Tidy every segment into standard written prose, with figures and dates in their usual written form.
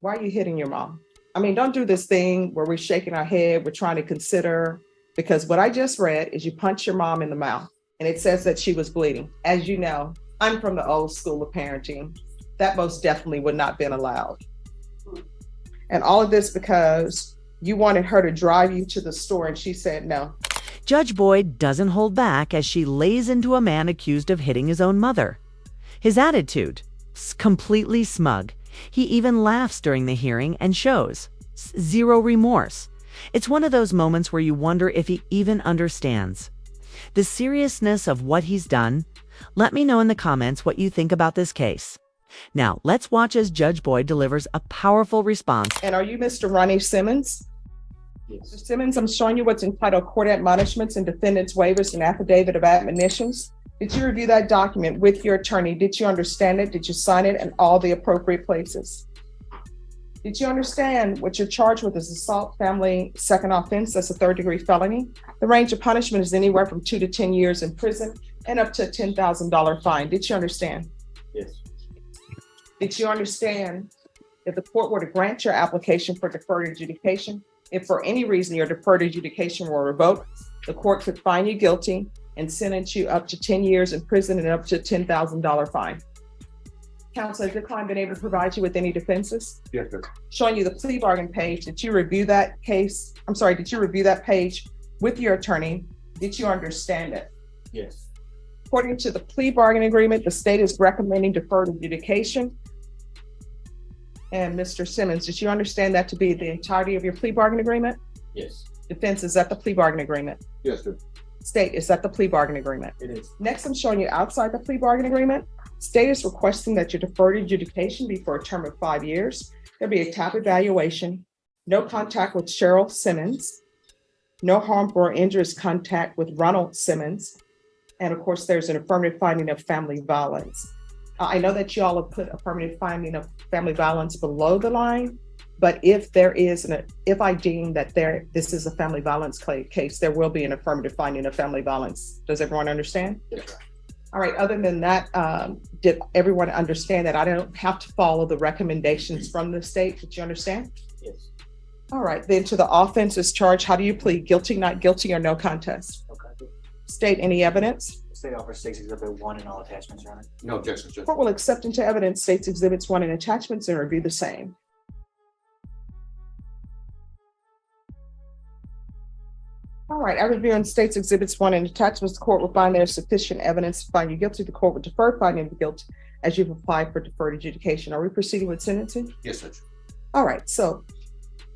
Why are you hitting your mom? I mean, don't do this thing where we're shaking our head, we're trying to consider, because what I just read is you punch your mom in the mouth and it says that she was bleeding. As you know, I'm from the old school of parenting. That most definitely would not have been allowed. And all of this because you wanted her to drive you to the store and she said no. Judge Boyd doesn't hold back as she lays into a man accused of hitting his own mother. His attitude, completely smug. He even laughs during the hearing and shows zero remorse. It's one of those moments where you wonder if he even understands the seriousness of what he's done. Let me know in the comments what you think about this case. Now, let's watch as Judge Boyd delivers a powerful response. And are you Mr. Ronnie Simmons? Yes. Mr. Simmons, I'm showing you what's entitled Court Admonishments and Defendant's Waivers and Affidavit of Admonitions. Did you review that document with your attorney? Did you understand it? Did you sign it in all the appropriate places? Did you understand what you're charged with is assault, family, second offense? That's a third-degree felony. The range of punishment is anywhere from 2 to 10 years in prison and up to a $10,000 fine. Did you understand? Yes. Did you understand if the court were to grant your application for deferred adjudication, if for any reason your deferred adjudication were revoked, the court could find you guilty and sentence you up to 10 years in prison and up to a $10,000 fine? Counsel, has the client been able to provide you with any defenses? Yes, sir. Showing you the plea bargain page, did you review that case? Did you review that page with your attorney? Did you understand it? Yes. According to the plea bargain agreement, the state is recommending deferred adjudication. And Mr. Simmons, did you understand that to be the entirety of your plea bargain agreement? Yes. Defense, is that the plea bargain agreement? Yes, sir. State, is that the plea bargain agreement? It is. Next, I'm showing you outside the plea bargain agreement. State is requesting that your deferred adjudication be for a term of 5 years. There'll be a TAP evaluation, no contact with Cheryl Simmons, no harmful or injurious contact with Ronald Simmons, and of course, there's an affirmative finding of family violence. I know that you all have put affirmative finding of family violence below the line, but if I deem that this is a family violence case, there will be an affirmative finding of family violence. Does everyone understand? Yes, sir. All right, other than that, did everyone understand that I don't have to follow the recommendations from the state? Did you understand? Yes. All right, then to the offenses charge, how do you plead? Guilty, not guilty, or no contest? Okay. State, any evidence? State offers State's Exhibit 1 and all attachments are on it. No objection, Judge. Court will accept into evidence State's Exhibits 1 and attachments and review the same. All right, I review on State's Exhibits 1 and attachments. The court will find there is sufficient evidence to find you guilty. The court will defer finding of guilt as you've applied for deferred adjudication. Are we proceeding with sentencing? Yes, Judge. All right, so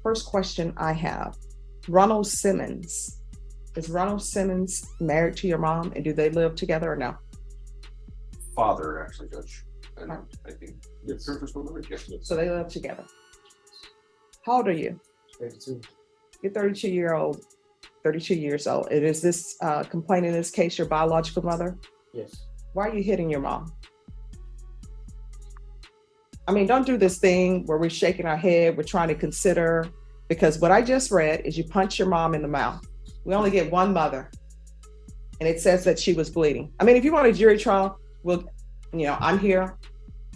first question I have, Ronald Simmons. Is Ronald Simmons married to your mom, and do they live together or no? Father, actually, Judge. And I think the surface will never get to it. So they live together. How old are you? 32. You're 32 years old. And is this complaint in this case your biological mother? Yes. Why are you hitting your mom? I mean, don't do this thing where we're shaking our head, we're trying to consider, because what I just read is you punch your mom in the mouth. We only get one mother, and it says that she was bleeding. I mean, if you want a jury trial, I'm here.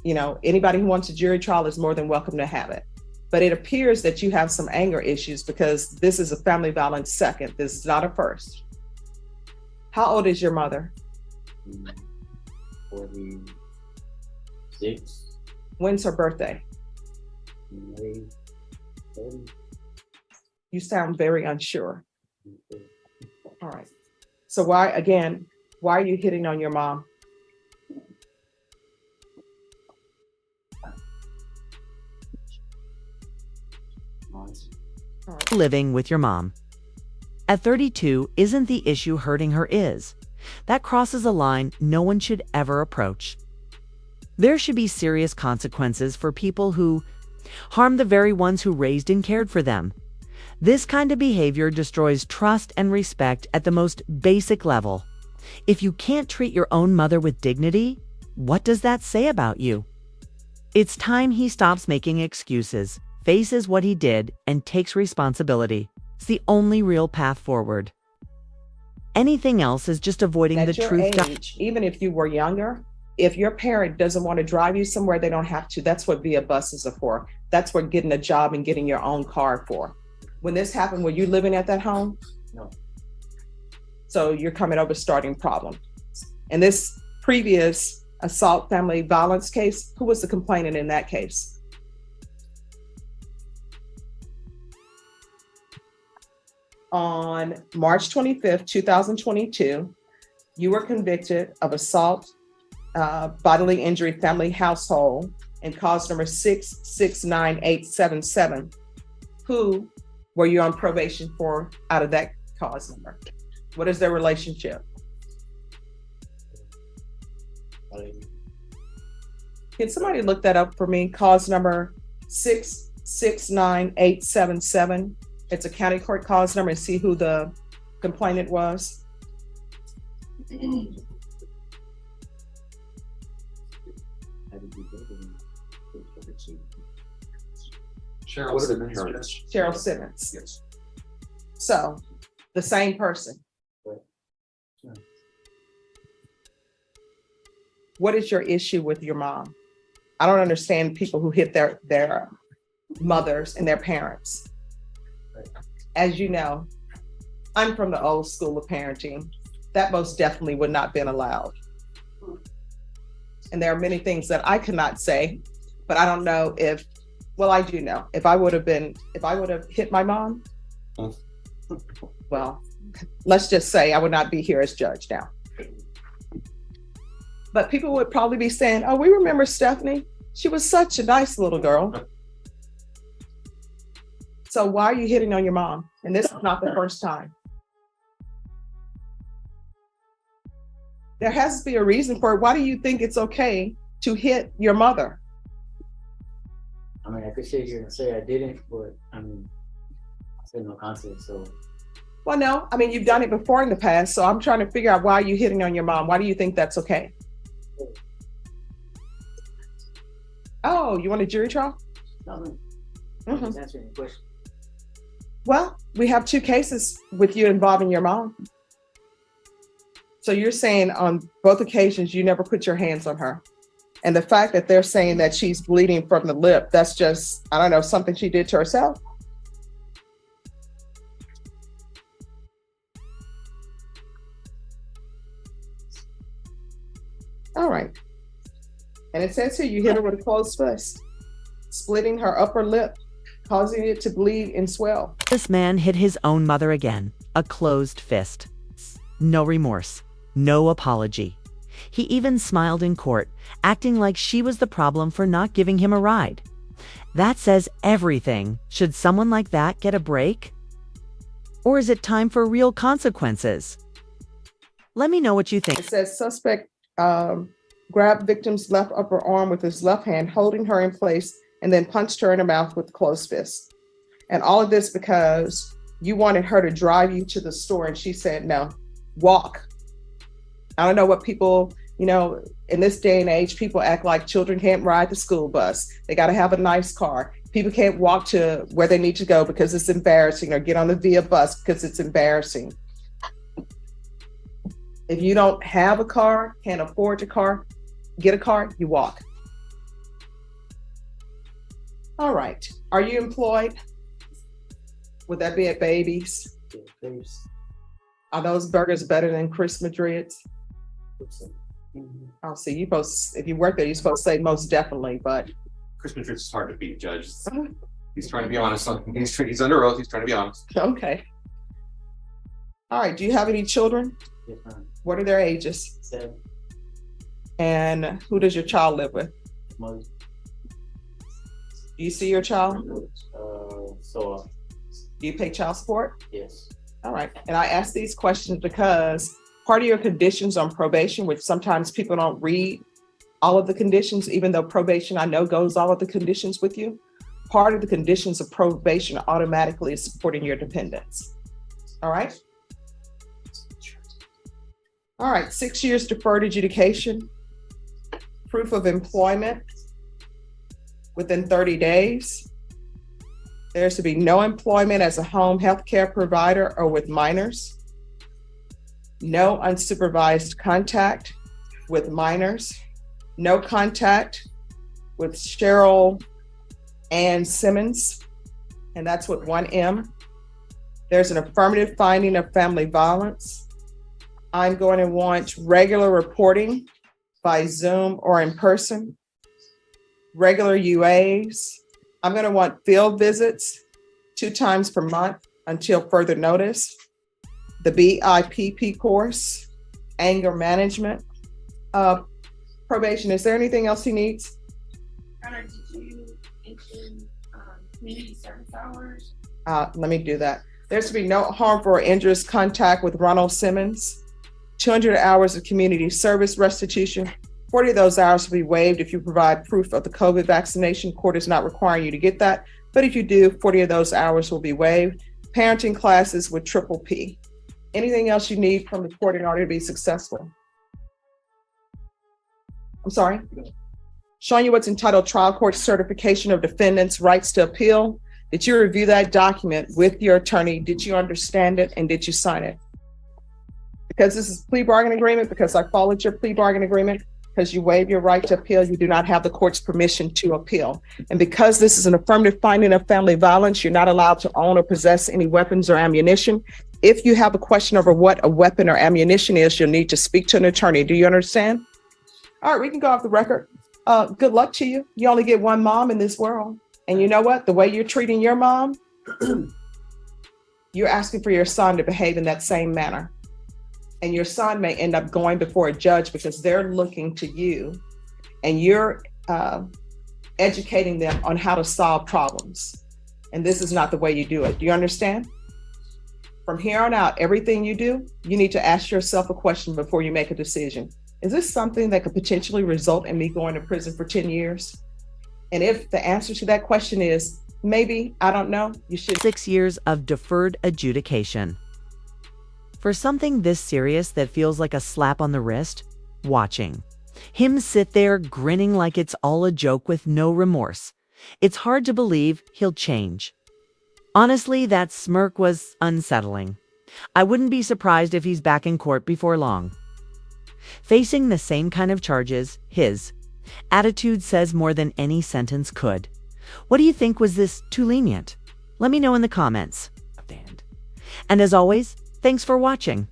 Anybody who wants a jury trial is more than welcome to have it. But it appears that you have some anger issues because this is a family violence second. This is not a first. How old is your mother? 46. When's her birthday? May 30. You sound very unsure. All right. So why are you hitting on your mom? Living with your mom. At 32, isn't the issue hurting her is? That crosses a line no one should ever approach. There should be serious consequences for people who harm the very ones who raised and cared for them. This kind of behavior destroys trust and respect at the most basic level. If you can't treat your own mother with dignity, what does that say about you? It's time he stops making excuses, faces what he did, and takes responsibility. It's the only real path forward. Anything else is just avoiding the At your truth. age, even if you were younger, if your parent doesn't want to drive you somewhere, they don't have to. That's what via buses are for. That's what getting a job and getting your own car for. When this happened, were you living at that home? No. So you're coming over starting problems. In this previous assault family violence case, who was the complainant in that case? On March 25th, 2022, you were convicted of assault, bodily injury, family household, and cause number 669877. Who were you on probation for out of that cause number? What is their relationship? Can somebody look that up for me? Cause number 669877. It's a county court cause number, and see who the complainant was. Cheryl Simmons. Cheryl Simmons. Yes. So, the same person. Right. Yeah. What is your issue with your mom? I don't understand people who hit their mothers and their parents. Right. As you know, I'm from the old school of parenting. That most definitely would not been allowed. And there are many things that I cannot say, but I don't know if, well, I do know. If I would have hit my mom, well, let's just say I would not be here as judge now. But people would probably be saying, oh, we remember Stephanie. She was such a nice little girl. So why are you hitting on your mom? And this is not the first time. There has to be a reason for it. Why do you think it's okay to hit your mother? I mean, I could sit here and say I didn't, but I mean, I said no context, so. Well, no, I mean, you've done it before in the past. So I'm trying to figure out, why are you hitting on your mom? Why do you think that's okay? Oh, you want a jury trial? No, Mhm. just answering the question. Well, we have two cases with you involving your mom. So you're saying on both occasions, you never put your hands on her. And the fact that they're saying that she's bleeding from the lip, that's just, I don't know, something she did to herself? All right. And it says here, you hit her with a closed fist, splitting her upper lip, causing it to bleed and swell. This man hit his own mother again, a closed fist. No remorse, no apology. He even smiled in court, acting like she was the problem for not giving him a ride. That says everything. Should someone like that get a break? Or is it time for real consequences? Let me know what you think. It says suspect grabbed victim's left upper arm with his left hand, holding her in place, and then punched her in the mouth with closed fist. And all of this because you wanted her to drive you to the store, and she said, no, walk. I don't know what people, in this day and age, people act like children can't ride the school bus. They got to have a nice car. People can't walk to where they need to go because it's embarrassing, or get on the via bus because it's embarrassing. If you don't have a car, can't afford a car, get a car, you walk. All right. Are you employed? Would that be at Babies? Yeah, please. Are those burgers better than Chris Madrid's? Mhm. I'll see. You post, if you work there, you're supposed to say most definitely, but Chris Madrid's is hard to beat, Judge. He's trying to be honest. He's under oath. He's trying to be honest. okay. All right. Do you have any children? Yes, ma'am. What are their ages? 7 And who does your child live with? months. Do you see your child? So Do you pay child support? yes. All right. And I ask these questions because part of your conditions on probation, which sometimes people don't read all of the conditions, even though probation, I know, goes all of the conditions with you. Part of the conditions of probation automatically is supporting your dependents. All right. All right. 6 years deferred adjudication, proof of employment within 30 days. There's to be no employment as a home health care provider or with minors. No unsupervised contact with minors. no contact with Cheryl Ann Simmons, and that's with one M. There's an affirmative finding of family violence. I'm going to want regular reporting by Zoom or in person, regular UAs. I'm going to want field visits 2 times per month until further notice, the BIPP course, anger management, probation. Is there anything else he needs? Connor, did you mention community service hours? Let me do that. There's to be no harmful or injurious contact with Ronald Simmons. 200 hours of community service restitution. 40 of those hours will be waived if you provide proof of the COVID vaccination. Court is not requiring you to get that, but if you do, 40 of those hours will be waived. Parenting classes with triple P. Anything else you need from the court in order to be successful? I'm sorry? Showing you what's entitled Trial Court Certification of Defendant's Rights to Appeal. Did you review that document with your attorney? Did you understand it and did you sign it? Because this is plea bargain agreement, because I followed your plea bargain agreement, because you waive your right to appeal, you do not have the court's permission to appeal. And because this is an affirmative finding of family violence, you're not allowed to own or possess any weapons or ammunition. If you have a question over what a weapon or ammunition is, you'll need to speak to an attorney. Do you understand? All right, we can go off the record. Good luck to you. You only get one mom in this world. And you know what? The way you're treating your mom, you're asking for your son to behave in that same manner. And your son may end up going before a judge because they're looking to you and you're educating them on how to solve problems. And this is not the way you do it. Do you understand? From here on out, everything you do, you need to ask yourself a question before you make a decision. Is this something that could potentially result in me going to prison for 10 years? And if the answer to that question is maybe, I don't know, you should. 6 years of deferred adjudication. For something this serious that feels like a slap on the wrist, watching him sit there grinning like it's all a joke with no remorse. It's hard to believe he'll change. Honestly, that smirk was unsettling. I wouldn't be surprised if he's back in court before long. Facing the same kind of charges, his attitude says more than any sentence could. What do you think? Was this too lenient? Let me know in the comments. And as always, thanks for watching.